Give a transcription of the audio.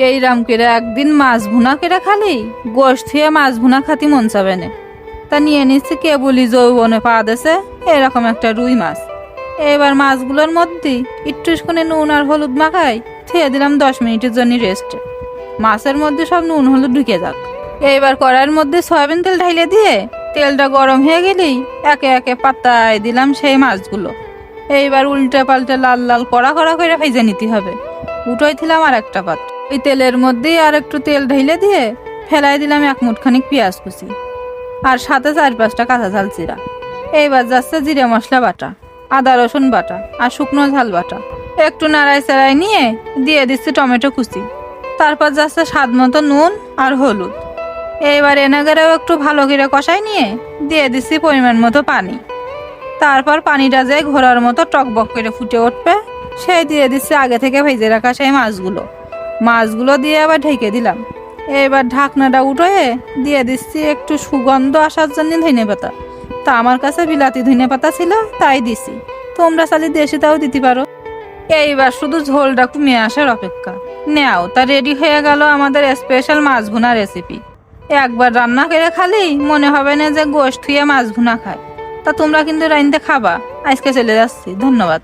এইরাম করে একদিন মাছ ভুনা করে খালি গোশ থুয়ে মাছ ভুনা খাতি মন চাবে না। তা নিয়ে নিচ্ছি কেবলই যৌবনে পা দেছে এরকম একটা রুই মাছ। এবার মাছগুলোর মধ্যে একটু নুন আর হলুদ মাখাই থুয়ে দিলাম 10 মিনিটের জন্য রেস্টে। মাছের মধ্যে সব নুন হলুদ ঢুকে যাক। এইবার কড়াইয়ের মধ্যে সয়াবিন তেল ঢাইলে দিয়ে তেলটা গরম হয়ে গেলেই একে একে পাতায় দিলাম সেই মাছগুলো। এইবার উল্টে পাল্টে লাল লাল কড়া কড়া করে ভেজে নিতে হবে। উঠোই দিলাম আর একটা পাত্র, ওই তেলের মধ্যেই আর একটু তেল ঢেলে দিয়ে ফেলাই দিলাম 1 মুঠখানিক পেঁয়াজ কুচি আর সাথে 4-5টা কাঁচা ঝাল চিরা। এইবার যাচ্ছে জিরে মশলা বাটা, আদা রসুন বাটা আর শুকনো ঝাল বাটা। একটু নাড়াই চাড়াই নিয়ে দিয়ে দিচ্ছি টমেটো কুচি, তারপর যাচ্ছে স্বাদ মতো নুন আর হলুদ। এইবার এনাগারেও একটু ভালো করে কষাই নিয়ে দিয়ে দিচ্ছি পরিমাণ মতো পানি। তারপর পানিটা যে ঘোরার মতো টকবক করে ফুটে উঠবে সেই দিয়ে দিচ্ছি আগে থেকে ভেজে রাখা সেই মাছগুলো দিয়ে আবার ঢেকে দিলাম। এবার ঢাকনাটা উঠে দিয়ে দিচ্ছি একটু সুগন্ধ আসার জন্য ধনেপাতা। তা আমার কাছে বিলাতি ধনেপাতা ছিল তাই দিছি, তোমরা চাইলে দেশিটাও দিতে পারো। এইবার শুধু ঝোলটা কমিয়ে আসার অপেক্ষা। নেও, তা রেডি হয়ে গেল আমাদের স্পেশাল মাছ ভুনা রেসিপি। একবার রান্না করে খালি মনে হবে না যে গোশ থুয়ে মাছ ভুনা খায়। তা তোমরা কিন্তু রাইন্দে খাবা। আজকে চলে যাচ্ছি, ধন্যবাদ।